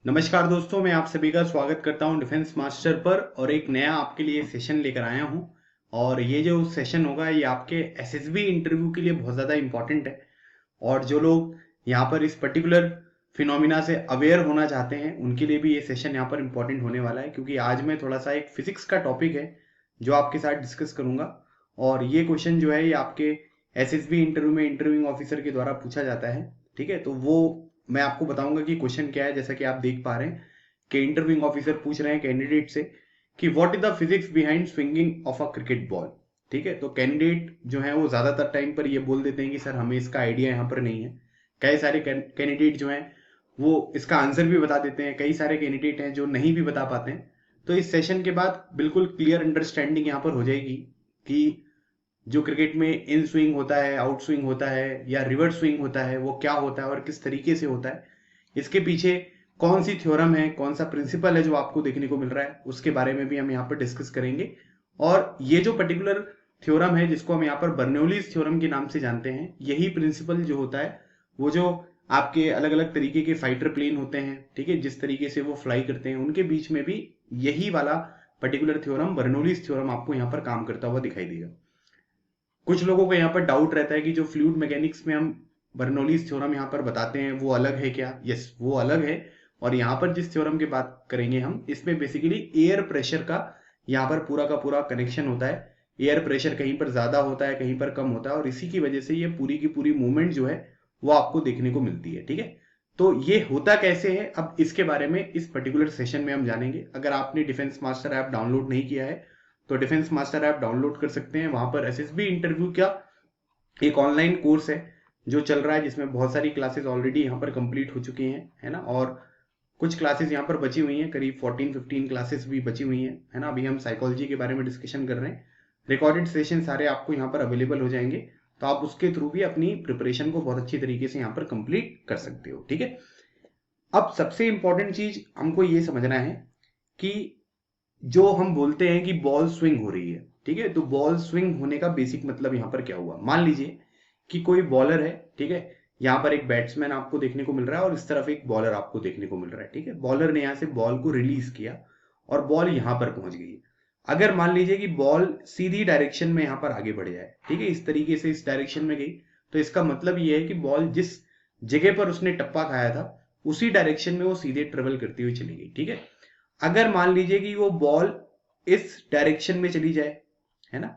नमस्कार दोस्तों, मैं आप सभी का स्वागत करता हूं डिफेंस मास्टर पर और एक नया आपके लिए सेशन लेकर आया हूं। और ये जो सेशन होगा ये आपके एसएसबी इंटरव्यू के लिए बहुत ज़्यादा इंपॉर्टेंट है। और जो लोग यहाँ पर इस पर्टिकुलर फिनोमिना से अवेयर होना चाहते हैं उनके लिए भी ये सेशन यहाँ पर इंपॉर्टेंट होने वाला है, क्योंकि आज मैं थोड़ा सा एक फिजिक्स का टॉपिक है जो आपके साथ डिस्कस करूंगा। और ये क्वेश्चन जो है ये आपके एसएसबी इंटरव्यू में इंटरव्यूइंग ऑफिसर के द्वारा पूछा जाता है। ठीक है, तो वो मैं आपको बताऊंगा कि क्वेश्चन क्या है। जैसा कि आप देख पा रहे हैं कि इंटरव्यूइंग ऑफिसर पूछ रहे हैं कैंडिडेट से कि what is the physics behind swinging of a cricket ball. ठीक है, तो कैंडिडेट जो है वो ज्यादातर टाइम पर ये बोल देते हैं कि सर हमें इसका आइडिया यहाँ पर नहीं है। कई सारे कैंडिडेट जो हैं वो इसका आंसर भी बता देते हैं, कई सारे कैंडिडेट हैं जो नहीं भी बता पाते हैं। तो इस सेशन के बाद बिल्कुल क्लियर अंडरस्टैंडिंग यहाँ पर हो जाएगी कि जो क्रिकेट में इन स्विंग होता है, आउट स्विंग होता है या रिवर्स स्विंग होता है वो क्या होता है और किस तरीके से होता है। इसके पीछे कौन सी थ्योरम है, कौन सा प्रिंसिपल है जो आपको देखने को मिल रहा है, उसके बारे में भी हम यहाँ पर डिस्कस करेंगे। और ये जो पर्टिकुलर थ्योरम है जिसको हम यहाँ पर बर्नौलीज थ्योरम के नाम से जानते हैं, यही प्रिंसिपल जो होता है वो जो आपके अलग अलग तरीके के फाइटर प्लेन होते हैं, ठीक है, जिस तरीके से वो फ्लाई करते हैं उनके बीच में भी यही वाला पर्टिकुलर थ्योरम बर्नौलीज थ्योरम आपको यहाँ पर काम करता हुआ दिखाई देगा। कुछ लोगों को यहाँ पर डाउट रहता है कि जो फ्लूइड मैकेनिक्स में हम बर्नौलीज थ्योरम यहाँ पर बताते हैं वो अलग है क्या। यस, वो अलग है। और यहाँ पर जिस थ्योरम की बात करेंगे हम, इसमें बेसिकली एयर प्रेशर का यहाँ पर पूरा का पूरा कनेक्शन होता है। एयर प्रेशर कहीं पर ज्यादा होता है, कहीं पर कम होता है, और इसी की वजह से ये पूरी की पूरी मूवमेंट जो है वो आपको देखने को मिलती है। ठीक है, तो ये होता कैसे है, अब इसके बारे में इस पर्टिकुलर सेशन में हम जानेंगे। अगर आपने डिफेंस मास्टर ऐप डाउनलोड नहीं किया है तो डिफेंस मास्टर ऐप डाउनलोड कर सकते हैं। वहां पर एसएसबी इंटरव्यू का एक ऑनलाइन कोर्स है जो चल रहा है, जिसमें बहुत सारी क्लासेस ऑलरेडी यहाँ पर कंप्लीट हो चुकी हैं, है ना। और कुछ क्लासेस यहाँ पर बची हुई हैं, करीब 14-15 क्लासेस भी बची हुई हैं, है ना। अभी हम साइकोलॉजी के बारे में डिस्कशन कर रहे हैं। रिकॉर्डेड सेशन सारे आपको यहाँ पर अवेलेबल हो जाएंगे, तो आप उसके थ्रू भी अपनी प्रिपरेशन को बहुत अच्छी तरीके से यहाँ पर कंप्लीट कर सकते हो। ठीक है, अब सबसे इंपॉर्टेंट चीज हमको ये समझना है कि जो हम बोलते हैं कि बॉल स्विंग हो रही है, ठीक है, तो बॉल स्विंग होने का बेसिक मतलब यहाँ पर क्या हुआ। मान लीजिए कि कोई बॉलर है, ठीक है, यहाँ पर एक बैट्समैन आपको देखने को मिल रहा है और इस तरफ एक बॉलर आपको देखने को मिल रहा है। ठीक है, बॉलर ने यहाँ से बॉल को रिलीज किया और बॉल यहाँ पर पहुंच गई। अगर मान लीजिए कि बॉल सीधी डायरेक्शन में यहाँ पर आगे बढ़ जाए, ठीक है, इस तरीके से इस डायरेक्शन में गई, तो इसका मतलब ये है कि बॉल जिस जगह पर उसने टप्पा खाया था उसी डायरेक्शन में वो सीधे ट्रेवल करती हुई चली गई। ठीक है, अगर मान लीजिए कि वो बॉल इस डायरेक्शन में चली जाए, है ना,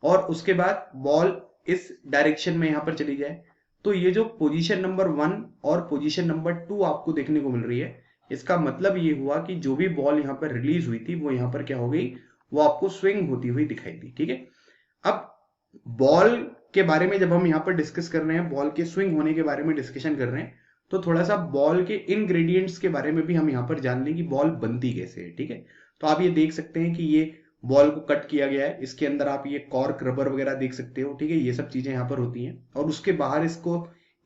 और उसके बाद बॉल इस डायरेक्शन में यहां पर चली जाए, तो ये जो पोजीशन नंबर 1 और पोजीशन नंबर 2 आपको देखने को मिल रही है, इसका मतलब ये हुआ कि जो भी बॉल यहां पर रिलीज हुई थी वो यहां पर क्या हो गई, वो आपको स्विंग होती हुई दिखाई दी। ठीक है, अब बॉल के बारे में जब हम यहाँ पर डिस्कस कर रहे हैं, बॉल के स्विंग होने के बारे में डिस्कशन कर रहे हैं, तो थोड़ा सा बॉल के इनग्रेडिएंट्स के बारे में भी हम यहाँ पर जान लें कि बॉल बनती कैसे है। ठीक है, तो आप ये देख सकते हैं कि ये बॉल को कट किया गया है, इसके अंदर आप ये कॉर्क रबर वगैरह देख सकते हो। ठीक है, ये सब चीजें यहाँ पर होती हैं और उसके बाहर इसको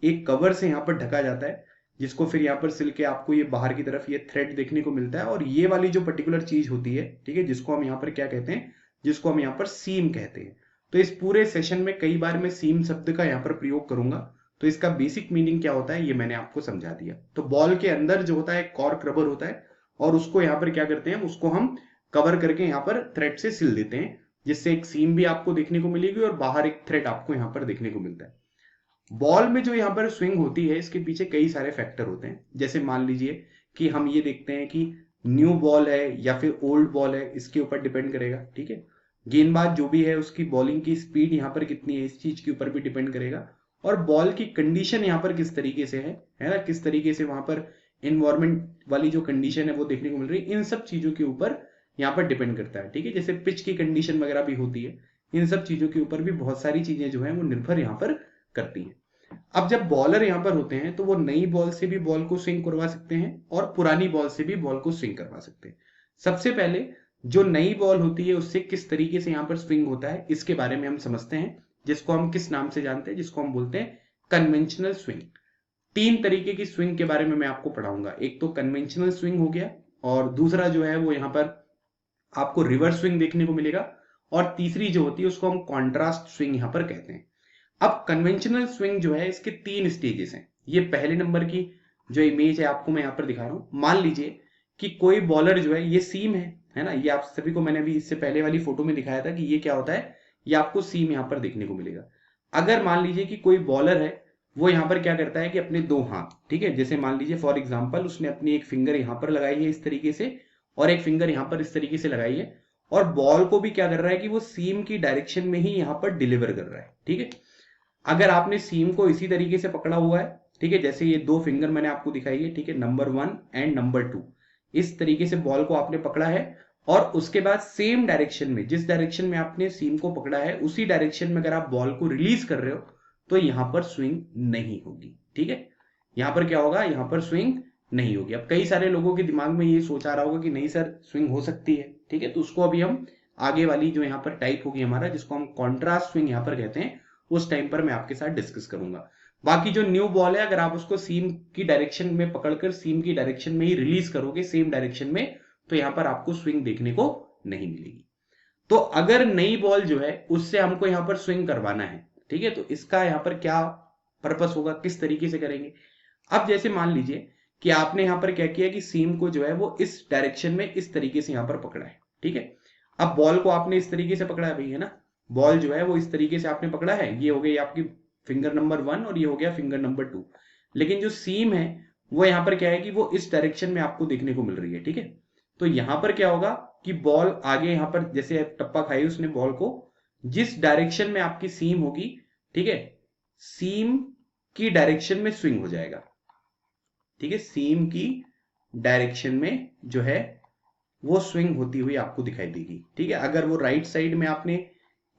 एक कवर से यहाँ पर ढका जाता है, जिसको फिर यहाँ पर सिल के आपको ये बाहर की तरफ ये थ्रेड देखने को मिलता है। और ये वाली जो पर्टिकुलर चीज होती है, ठीक है, जिसको हम यहाँ पर क्या कहते हैं, जिसको हम यहाँ पर सीम कहते हैं। तो इस पूरे सेशन में कई बार मैं सीम शब्द का यहाँ पर प्रयोग करूंगा, तो इसका बेसिक मीनिंग क्या होता है ये मैंने आपको समझा दिया। तो बॉल के अंदर जो होता है कॉर्क रबर होता है और उसको यहाँ पर क्या करते हैं, उसको हम कवर करके यहाँ पर थ्रेड से सिल देते हैं, जिससे एक सीम भी आपको देखने को मिलेगी और बाहर एक थ्रेड आपको यहाँ पर देखने को मिलता है। बॉल में जो यहाँ पर स्विंग होती है इसके पीछे कई सारे फैक्टर होते हैं। जैसे मान लीजिए कि हम ये देखते हैं कि न्यू बॉल है या फिर ओल्ड बॉल है, इसके ऊपर डिपेंड करेगा। ठीक है, गेंदबाज जो भी है उसकी बॉलिंग की स्पीड यहाँ पर कितनी है, इस चीज के ऊपर भी डिपेंड करेगा। और बॉल की कंडीशन यहाँ पर किस तरीके से है ना, किस तरीके से वहां पर इन्वायरमेंट वाली जो कंडीशन है वो देखने को मिल रही है, इन सब चीजों के ऊपर यहाँ पर डिपेंड करता है। ठीक है, जैसे पिच की कंडीशन वगैरह भी होती है, इन सब चीजों के ऊपर भी बहुत सारी चीजें जो है वो निर्भर यहाँ पर करती है। अब जब बॉलर यहां पर होते हैं तो वो नई बॉल से भी बॉल को स्विंग करवा सकते हैं और पुरानी बॉल से भी बॉल को स्विंग करवा सकते हैं। सबसे पहले जो नई बॉल होती है उससे किस तरीके से यहां पर स्विंग होता है इसके बारे में हम समझते हैं, जिसको हम किस नाम से जानते हैं, जिसको हम बोलते हैं कन्वेंशनल स्विंग। 3 तरीके की स्विंग के बारे में मैं आपको पढ़ाऊंगा। एक तो कन्वेंशनल स्विंग हो गया, और दूसरा जो है वो यहां पर आपको रिवर्स स्विंग देखने को मिलेगा, और तीसरी जो होती है उसको हम कॉन्ट्रास्ट स्विंग यहां पर कहते हैं। अब कन्वेंशनल स्विंग जो है इसके 3 स्टेजेस हैं। ये पहले नंबर की जो इमेज है आपको मैं यहाँ पर दिखा रहा हूं, मान लीजिए कि कोई बॉलर जो है ये सीम है ना, ये आप सभी को मैंने अभी इससे पहले वाली फोटो में दिखाया था कि ये क्या होता है, ये आपको सीम यहाँ पर देखने को मिलेगा। अगर मान लीजिए कि कोई बॉलर है वो यहाँ पर क्या करता है कि अपने दो हाथ, ठीक है, जैसे मान लीजिए फॉर एग्जांपल उसने अपनी एक फिंगर यहाँ पर लगाई है इस तरीके से और एक फिंगर यहाँ पर इस तरीके से लगाई है और बॉल को भी क्या कर रहा है कि वो सीम की डायरेक्शन में ही यहाँ पर डिलीवर कर रहा है, ठीक है। अगर आपने सीम को इसी तरीके से पकड़ा हुआ है, ठीक है, जैसे ये दो फिंगर मैंने आपको दिखाई है, ठीक है, नंबर 1 एंड नंबर 2, इस तरीके से बॉल को आपने पकड़ा है और उसके बाद सेम डायरेक्शन में, जिस डायरेक्शन में आपने सीम को पकड़ा है उसी डायरेक्शन में अगर आप बॉल को रिलीज कर रहे हो तो यहां पर स्विंग नहीं होगी, ठीक है। यहां पर क्या होगा, यहां पर स्विंग नहीं होगी। अब कई सारे लोगों के दिमाग में ये सोच आ रहा होगा कि नहीं सर स्विंग हो सकती है, ठीक है, तो उसको अभी हम आगे वाली जो यहाँ पर टाइप होगी हमारा, जिसको हम कॉन्ट्रास्ट स्विंग यहाँ पर कहते हैं, उस टाइम पर मैं आपके साथ डिस्कस करूंगा। बाकी जो न्यू बॉल है अगर आप उसको सीम की डायरेक्शन में पकड़कर सीम की डायरेक्शन में ही रिलीज करोगे सेम डायरेक्शन में, तो यहां पर आपको स्विंग देखने को नहीं मिलेगी। तो अगर नई बॉल जो है उससे हमको यहां पर स्विंग करवाना है, ठीक है, तो इसका यहां पर क्या पर्पस होगा, किस तरीके से करेंगे। अब जैसे मान लीजिए कि आपने यहां पर क्या किया कि सीम को जो है वो इस डायरेक्शन में इस तरीके से यहां पर पकड़ा है, ठीक है। अब बॉल को आपने इस तरीके से पकड़ा है भाई, है ना, बॉल जो है वो इस तरीके से आपने पकड़ा है, ये हो गई आपकी फिंगर नंबर 1 और ये हो गया फिंगर नंबर 2। लेकिन जो सीम है वो यहां पर क्या है कि वो इस डायरेक्शन में आपको देखने को मिल रही है, ठीक है। तो यहां पर क्या होगा कि बॉल आगे यहां पर जैसे टप्पा खाई उसने बॉल को, जिस डायरेक्शन में आपकी सीम होगी, ठीक है, सीम की डायरेक्शन में स्विंग हो जाएगा, ठीक है, सीम की डायरेक्शन में जो है वो स्विंग होती हुई आपको दिखाई देगी, ठीक है। अगर वो राइट साइड में आपने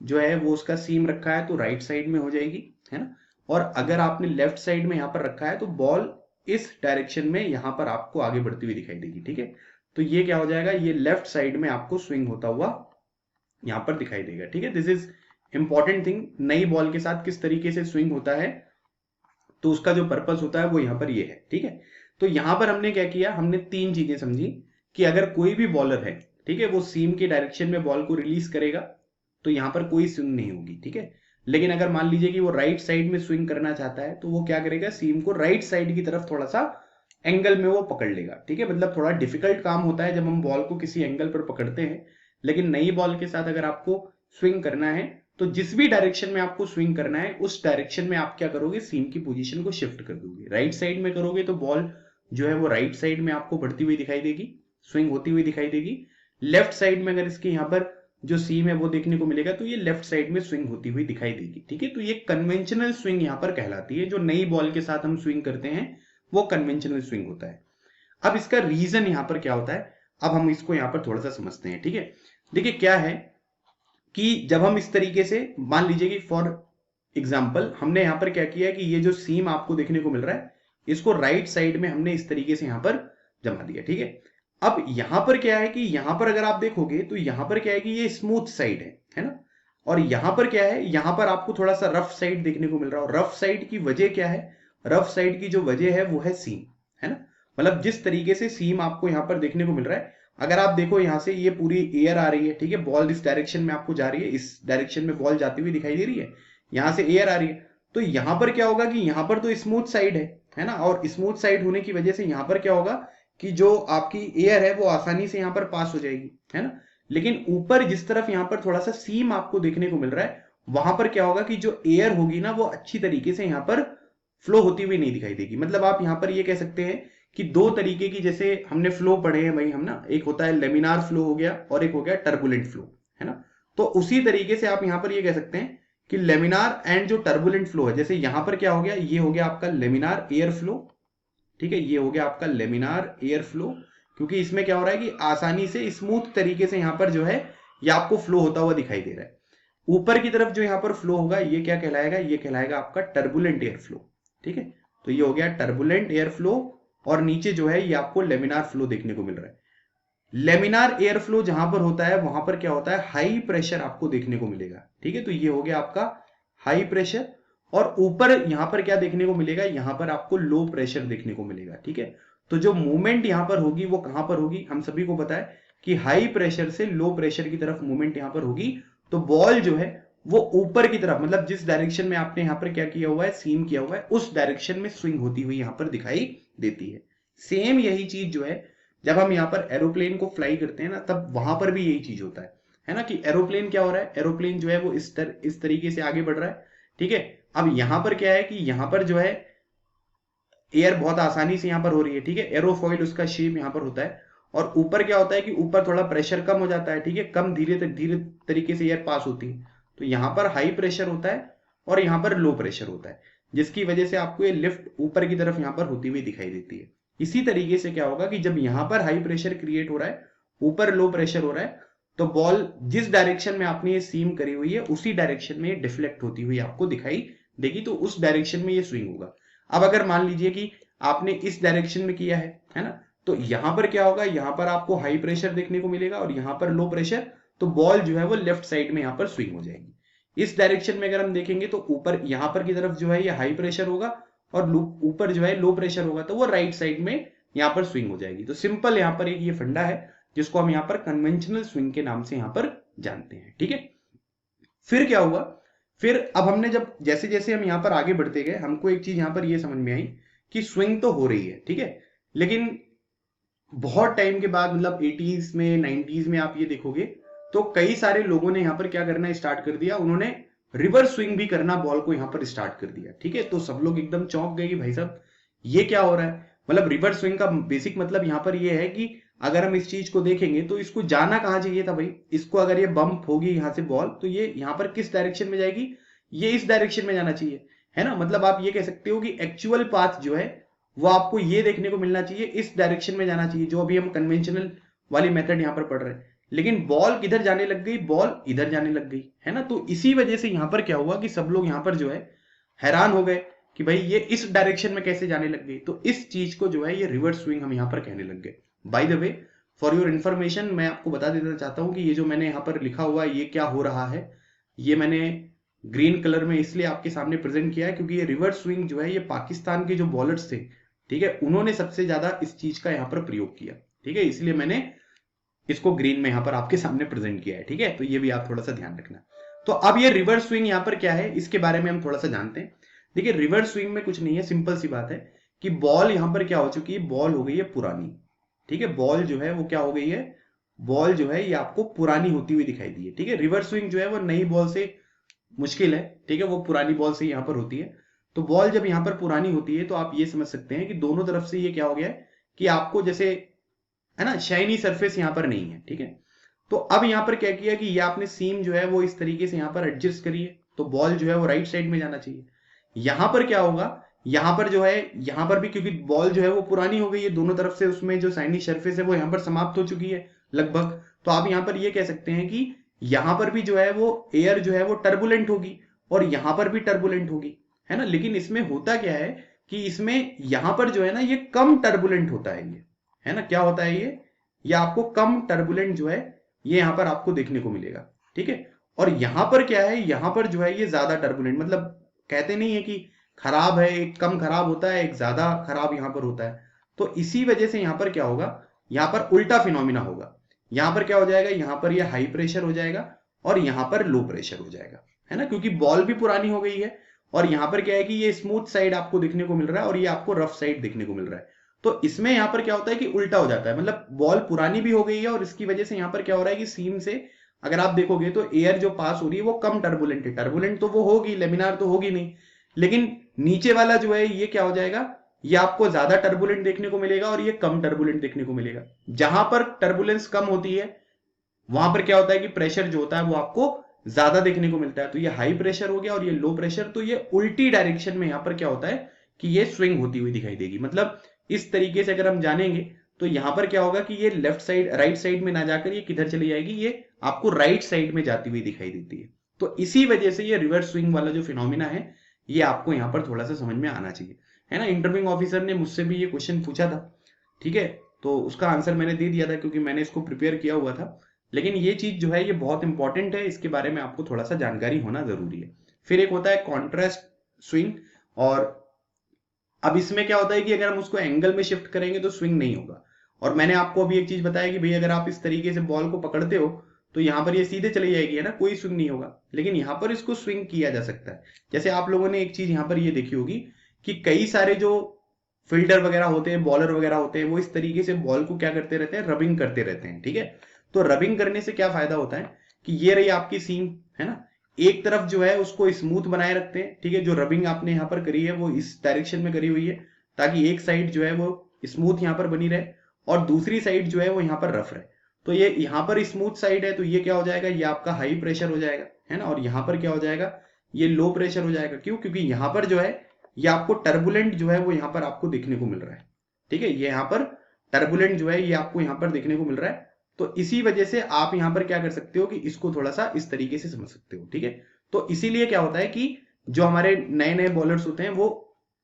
जो है वो उसका सीम रखा है तो राइट साइड में हो जाएगी, है ना, और अगर आपने लेफ्ट साइड में यहां पर रखा है तो बॉल इस डायरेक्शन में यहां पर आपको आगे बढ़ती हुई दिखाई देगी, ठीक है। तो ये क्या हो जाएगा, ये लेफ्ट साइड में आपको स्विंग होता हुआ यहां पर दिखाई देगा, ठीक है। दिस इज इंपॉर्टेंट थिंग, नई बॉल के साथ किस तरीके से स्विंग होता है तो उसका जो पर्पस होता है वो यहां पर ये है, ठीक है। तो यहां पर हमने क्या किया, हमने तीन चीजें समझी कि अगर कोई भी बॉलर है, ठीक है, वो सीम के डायरेक्शन में बॉल को रिलीज करेगा तो यहां पर कोई स्विंग नहीं होगी, ठीक है। लेकिन अगर मान लीजिए कि वो राइट साइड में स्विंग करना चाहता है तो वो क्या करेगा, सीम को राइट साइड की तरफ थोड़ा सा एंगल में वो पकड़ लेगा, ठीक है। मतलब थोड़ा डिफिकल्ट काम होता है जब हम बॉल को किसी एंगल पर पकड़ते हैं, लेकिन नई बॉल के साथ अगर आपको स्विंग करना है तो जिस भी डायरेक्शन में आपको स्विंग करना है उस डायरेक्शन में आप क्या करोगे, सीम की पोजीशन को शिफ्ट कर दोगे। राइट साइड में करोगे तो बॉल जो है वो राइट साइड में आपको बढ़ती हुई दिखाई देगी, स्विंग होती हुई दिखाई देगी। लेफ्ट साइड में अगर इसके यहां पर जो सीम है वो देखने को मिलेगा तो ये लेफ्ट साइड में स्विंग होती हुई दिखाई देगी, ठीक है। तो ये कन्वेंशनल स्विंग यहां पर कहलाती है, जो नई बॉल के साथ हम स्विंग करते हैं वो कन्वेंशनल स्विंग होता है। अब इसका रीजन यहां पर क्या होता है, अब हम इसको यहां पर थोड़ा सा समझते हैं, ठीक है। देखिए क्या है कि जब हम इस तरीके से मान लीजिए कि फॉर एग्जाम्पल हमने यहां पर क्या किया कि ये जो सीम आपको देखने को मिल रहा है इसको राइट साइड में हमने इस तरीके से यहां पर जमा दिया, ठीक है। अब यहां पर क्या है कि यहां पर अगर आप देखोगे तो यहां पर क्या है कि ये स्मूथ साइड है ना, और यहां पर क्या है, यहां पर आपको थोड़ा सा रफ साइड देखने को मिल रहा है। और रफ साइड की वजह क्या है, रफ साइड की जो वजह है वो है सीम, है ना। मतलब जिस तरीके से सीम आपको यहां पर देखने को मिल रहा है, अगर आप देखो यहां से ये पूरी एयर आ रही है, ठीक है, बॉल इस डायरेक्शन में आपको जा रही है, इस डायरेक्शन में बॉल जाती हुई दिखाई दे रही है, यहां से एयर आ रही है, तो यहां पर क्या होगा कि यहां पर तो स्मूथ साइड है ना, और स्मूथ साइड होने की वजह से यहां पर क्या होगा कि जो आपकी एयर है वो आसानी से यहां पर पास हो जाएगी, है ना। लेकिन ऊपर जिस तरफ यहां पर थोड़ा सा सीम आपको देखने को मिल रहा है वहां पर क्या होगा कि जो एयर होगी ना वो अच्छी तरीके से यहां पर फ्लो होती हुई नहीं दिखाई देगी। मतलब आप यहां पर ये कह सकते हैं कि दो तरीके की, जैसे हमने फ्लो पढ़े हैं भाई हम ना, एक होता है लेमिनार फ्लो हो गया और एक हो गया टर्बुलेंट फ्लो, है ना। तो उसी तरीके से आप यहां पर ये कह सकते हैं कि लेमिनार एंड जो टर्बुलेंट फ्लो है, जैसे यहां पर क्या हो गया, ये हो गया आपका लेमिनार एयर फ्लो, ठीक है, ये हो गया आपका लेमिनार एयर फ्लो, क्योंकि इसमें क्या हो रहा है कि आसानी से स्मूथ तरीके से यहां पर जो है ये आपको फ्लो होता हुआ दिखाई दे रहा है। ऊपर की तरफ जो यहां पर फ्लो होगा ये क्या कहलाएगा, ये कहलाएगा आपका टर्बुलेंट एयर फ्लो, ठीक है। तो ये हो गया टर्बुलेंट एयर फ्लो, और नीचे जो है ये आपको लेमिनार फ्लो देखने को मिल रहा है। लेमिनार एयर फ्लो जहां पर होता है वहां पर क्या होता है, हाई प्रेशर आपको देखने को मिलेगा, ठीक है। तो ये हो गया आपका हाई प्रेशर, और ऊपर यहां पर क्या देखने को मिलेगा, यहां पर आपको लो प्रेशर देखने को मिलेगा, ठीक है। तो जो मूवमेंट यहां पर होगी वो कहां पर होगी, हम सभी को पता है कि हाई प्रेशर से लो प्रेशर की तरफ मूवमेंट यहां पर होगी। तो बॉल जो है वो ऊपर की तरफ, मतलब जिस डायरेक्शन में आपने यहां पर क्या किया हुआ है, सीम किया हुआ है, उस डायरेक्शन में स्विंग होती हुई यहां पर दिखाई देती है। सेम यही चीज जो है जब हम यहाँ पर एरोप्लेन को फ्लाई करते हैं ना, तब वहां पर भी यही चीज होता है ना, कि एरोप्लेन क्या हो रहा है, एरोप्लेन जो है वो इस तरीके से आगे बढ़ रहा है, ठीक है। अब यहां पर क्या है कि यहां पर जो है एयर बहुत आसानी से यहां पर हो रही है, ठीक है, एरोफॉइल उसका शेप यहां पर होता है। और ऊपर क्या होता है कि ऊपर थोड़ा प्रेशर कम हो जाता है, ठीक है, कम धीरे धीरे तरीके से एयर पास होती है। तो यहां पर हाई प्रेशर होता है और यहां पर लो प्रेशर होता है, जिसकी वजह से आपको ये लिफ्ट ऊपर की तरफ यहां पर होती हुई दिखाई देती है। इसी तरीके से क्या होगा कि जब यहां पर हाई प्रेशर क्रिएट हो रहा है, ऊपर लो प्रेशर हो रहा है, तो बॉल जिस डायरेक्शन में आपने ये सीम करी हुई है उसी डायरेक्शन में डिफ्लेक्ट होती हुई आपको दिखाई देगी, तो उस डायरेक्शन में ये स्विंग होगा। अब अगर मान लीजिए कि आपने इस डायरेक्शन में किया है ना, तो यहां पर क्या होगा, यहां पर आपको हाई प्रेशर देखने को मिलेगा और यहां पर लो प्रेशर, तो बॉल जो है वो लेफ्ट साइड में यहां पर स्विंग हो जाएगी। इस डायरेक्शन में अगर हम देखेंगे तो ऊपर यहां पर की तरफ जो है ये हाई प्रेशर होगा और ऊपर जो है लो प्रेशर होगा, तो वो राइट साइड में यहां पर स्विंग हो जाएगी। तो सिंपल यहां पर एक ये फंडा है जिसको हम यहां पर कन्वेंशनल स्विंग के नाम से यहां पर जानते हैं, ठीक है। फिर क्या हुआ, फिर अब हमने जब जैसे जैसे हम यहां पर आगे बढ़ते गए, हमको एक चीज यहां पर ये समझ में आई कि स्विंग तो हो रही है, ठीक है, लेकिन बहुत टाइम के बाद, मतलब 80s में 90s में आप ये देखोगे तो कई सारे लोगों ने यहां पर क्या करना स्टार्ट कर दिया, उन्होंने रिवर्स स्विंग भी करना बॉल को यहां पर स्टार्ट कर दिया, ठीक है। तो सब लोग एकदम चौंक गए कि भाई साहब ये क्या हो रहा है। मतलब रिवर्स स्विंग का बेसिक मतलब यहां पर ये है कि अगर हम इस चीज को देखेंगे तो इसको जाना कहां चाहिए था भाई, इसको अगर ये बम्प होगी यहां से बॉल, तो ये यहां पर किस डायरेक्शन में जाएगी, ये इस डायरेक्शन में जाना चाहिए, है ना। मतलब आप ये कह सकते हो कि एक्चुअल पाथ जो है वो आपको ये देखने को मिलना चाहिए, इस डायरेक्शन में जाना चाहिए, जो अभी हम कन्वेंशनल वाली मेथड यहां पर पढ़ रहे हैं। लेकिन बॉल किधर जाने लग गई, बॉल इधर जाने लग गई, है ना। तो इसी वजह से यहां पर क्या हुआ कि सब लोग यहां पर जो है हैरान हो गए कि भाई ये इस डायरेक्शन में कैसे जाने लग गई। तो इस चीज को जो है ये रिवर्स स्विंग हम यहां पर कहने लग गए। By the way, for your information, मैं आपको बता देना चाहता हूं कि ये जो मैंने यहां पर लिखा हुआ है ये क्या हो रहा है, ये मैंने ग्रीन कलर में इसलिए आपके सामने प्रेजेंट किया है क्योंकि ये रिवर्स स्विंग जो है ये पाकिस्तान के जो बॉलर्स थे, ठीक है, उन्होंने सबसे ज्यादा इस चीज का यहां पर प्रयोग किया, ठीक है, इसलिए मैंने इसको ग्रीन में यहां पर आपके सामने प्रेजेंट किया है, ठीक है। तो ये भी आप थोड़ा सा ध्यान रखना। तो अब ये रिवर्स स्विंग यहां पर क्या है, इसके बारे में हम थोड़ा सा जानते हैं। देखिए रिवर्स स्विंग में कुछ नहीं है, सिंपल सी बात है कि बॉल यहां पर क्या हो चुकी है, बॉल हो गई है पुरानी, ठीक है, बॉल जो है वो क्या हो गई है, बॉल जो है ये आपको पुरानी होती हुई दिखाई दी है, ठीक है। रिवर्स स्विंग जो है वो नई बॉल से मुश्किल है, ठीक है, वो पुरानी बॉल से यहां पर होती है। तो बॉल जब यहां पर पुरानी होती है तो आप ये समझ सकते हैं कि दोनों तरफ से ये क्या हो गया है कि आपको जैसे, है ना, शाइनी सरफेस यहां पर नहीं है, ठीक है। तो अब यहां पर क्या किया कि ये आपने सीम जो है वो इस तरीके से यहां पर एडजस्ट करी है, तो बॉल जो है वो राइट साइड में जाना चाहिए। यहां पर क्या होगा, यहां पर जो है, यहां पर भी क्योंकि बॉल जो है वो पुरानी हो गई है, दोनों तरफ से उसमें जो शाइनी सरफेस है वो यहां पर समाप्त हो चुकी है लगभग। तो आप यहां पर ये कह सकते हैं कि यहां पर भी जो है वो एयर जो है वो टर्बुलेंट होगी और यहां पर भी टर्बुलेंट होगी, है ना। लेकिन इसमें होता क्या है कि इसमें यहां पर जो है ना ये कम टर्बुलेंट होता है, ये, है ना, क्या होता है ये आपको कम टर्बुलेंट जो है ये यहां पर आपको देखने को मिलेगा, ठीक है। और यहां पर क्या है, यहां पर जो है ये ज्यादा टर्बुलेंट, मतलब कहते नहीं है कि खराब है, एक कम खराब होता है, एक ज्यादा खराब यहां पर होता है। तो इसी वजह से यहां पर क्या होगा, यहां पर उल्टा फिनोमिना होगा। यहां पर क्या हो जाएगा, यहां पर ये हाई प्रेशर हो जाएगा और यहां पर लो प्रेशर हो जाएगा, है ना, क्योंकि बॉल भी पुरानी हो गई है। और यहां पर क्या है कि ये स्मूथ साइड आपको देखने को मिल रहा है और ये आपको रफ साइड देखने को मिल रहा है। तो इसमें यहां पर क्या होता है कि उल्टा हो जाता है, मतलब बॉल पुरानी भी हो गई है और इसकी वजह से यहां पर क्या हो रहा है कि सीम से अगर आप देखोगे तो एयर जो पास हो रही है वो कम टर्बुलेंट है। टर्बुलेंट तो वो होगी, लेमिनार तो होगी नहीं, लेकिन नीचे वाला जो है ये क्या हो जाएगा, ये आपको ज्यादा टर्बुलेंट देखने को मिलेगा और ये कम टर्बुलेंट देखने को मिलेगा। जहां पर टर्बुलेंस कम होती है वहां पर क्या होता है कि प्रेशर जो होता है वो आपको ज्यादा देखने को मिलता है। तो ये हाई प्रेशर हो गया और ये लो प्रेशर, तो ये उल्टी डायरेक्शन में यहां पर क्या होता है कि ये स्विंग होती हुई दिखाई देगी। मतलब इस तरीके से अगर हम जानेंगे तो यहां पर क्या होगा कि ये लेफ्ट साइड राइट साइड में ना जाकर ये किधर चली जाएगी, ये आपको राइट साइड में जाती हुई दिखाई देती है। तो इसी वजह से ये रिवर्स स्विंग वाला जो फिनोमिना है ये आपको यहां पर थोड़ा सा समझ में आना चाहिए, है ना। इंटरव्यूइंग ऑफिसर ने मुझसे भी ये क्वेश्चन पूछा था, ठीक है, तो उसका आंसर मैंने दे दिया था क्योंकि मैंने इसको प्रिपेयर किया हुआ था। लेकिन ये चीज जो है ये बहुत इंपॉर्टेंट है, इसके बारे में आपको थोड़ा सा जानकारी होना जरूरी है। फिर एक होता है कॉन्ट्रास्ट स्विंग, और अब इसमें क्या होता है कि अगर हम उसको एंगल में शिफ्ट करेंगे तो स्विंग नहीं होगा। और मैंने आपको अभी एक चीज बताया कि भाई अगर आप इस तरीके से बॉल को पकड़ते हो तो यहां पर ये सीधे चली जाएगी, है ना, कोई स्विंग नहीं होगा। लेकिन यहां पर इसको स्विंग किया जा सकता है। जैसे आप लोगों ने एक चीज यहां पर ये देखी होगी कि कई सारे जो फील्डर वगैरह होते हैं, बॉलर वगैरह होते हैं, वो इस तरीके से बॉल को क्या करते रहते हैं, रबिंग करते रहते हैं। ठीक है, तो रबिंग करने से क्या फायदा होता है कि ये रही आपकी सीम, है ना, एक तरफ जो है उसको स्मूथ बनाए रखते हैं। ठीक है, जो रबिंग आपने यहाँ पर करी है वो इस डायरेक्शन में करी हुई है, ताकि एक साइड जो है वो स्मूथ यहाँ पर बनी रहे और दूसरी साइड जो है वो यहाँ पर रफ रहे। तो ये यहाँ पर स्मूथ साइड है, तो ये क्या हो जाएगा, ये आपका हाई प्रेशर हो जाएगा, है ना, और यहाँ पर क्या हो जाएगा, ये लो प्रेशर हो जाएगा। क्यों? क्योंकि यहाँ पर जो है ये आपको टर्बुलेंट जो है वो यहाँ पर आपको देखने को मिल रहा है। ठीक है, ये यहाँ पर टर्बुलेंट जो है ये आपको यहाँ पर देखने को मिल रहा है। तो इसी वजह से आप यहाँ पर क्या कर सकते हो कि इसको थोड़ा सा इस तरीके से समझ सकते हो। ठीक है, तो इसीलिए क्या होता है कि जो हमारे नए नए बॉलर्स होते हैं वो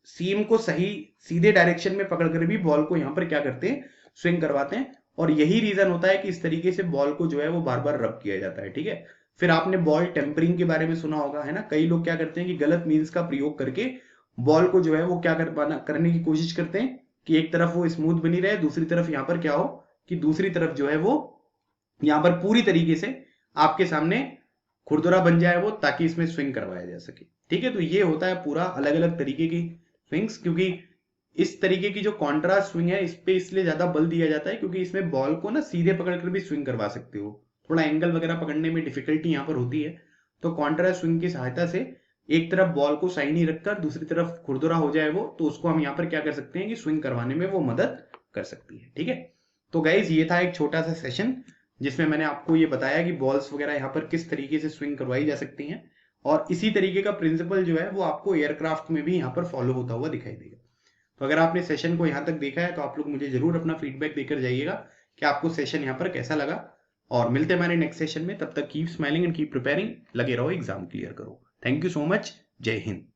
सीम को सही सीधे डायरेक्शन में पकड़ कर भी बॉल को यहाँ पर क्या करते हैं, स्विंग करवाते हैं। और यही रीजन होता है कि इस तरीके से बॉल को जो है वो बार बार रब किया जाता है। ठीक है, फिर आपने बॉल टेम्परिंग के बारे में सुना होगा, है ना, कई लोग क्या करते हैं कि गलत मीन्स का प्रयोग करके बॉल को जो है वो क्या करने की कोशिश करते हैं कि एक तरफ वो स्मूथ बनी रहे, दूसरी तरफ यहाँ पर क्या हो कि दूसरी तरफ जो है वो यहाँ पर पूरी तरीके से आपके सामने खुरदुरा बन जाए वो, ताकि इसमें स्विंग करवाया जा सके। ठीक है, तो ये होता है पूरा अलग अलग तरीके की स्विंग्स, क्योंकि इस तरीके की जो कॉन्ट्रास्ट स्विंग है इस पे इसलिए ज्यादा बल दिया जाता है क्योंकि इसमें बॉल को ना सीधे पकड़कर भी स्विंग करवा सकते हो, थोड़ा एंगल वगैरह पकड़ने में डिफिकल्टी यहाँ पर होती है। तो कॉन्ट्रास्ट स्विंग की सहायता से एक तरफ बॉल को साइनी रखकर दूसरी तरफ खुरदुरा हो जाए वो, तो उसको हम यहाँ पर क्या कर सकते हैं कि स्विंग करवाने में वो मदद कर सकती है। ठीक है, तो गाइज ये था एक छोटा सा सेशन जिसमें मैंने आपको ये बताया कि बॉल्स वगैरह यहाँ पर किस तरीके से स्विंग करवाई जा सकती हैं, और इसी तरीके का प्रिंसिपल जो है वो आपको एयरक्राफ्ट में भी यहाँ पर फॉलो होता हुआ दिखाई देगा। तो अगर आपने सेशन को यहाँ तक देखा है तो आप लोग मुझे जरूर अपना फीडबैक देकर जाइएगा कि आपको सेशन यहाँ पर कैसा लगा। और मिलते हैं हमारे नेक्स्ट सेशन में, तब तक keep smiling and keep preparing, लगे रहो, एग्जाम क्लियर करो। थैंक यू सो मच, जय हिंद।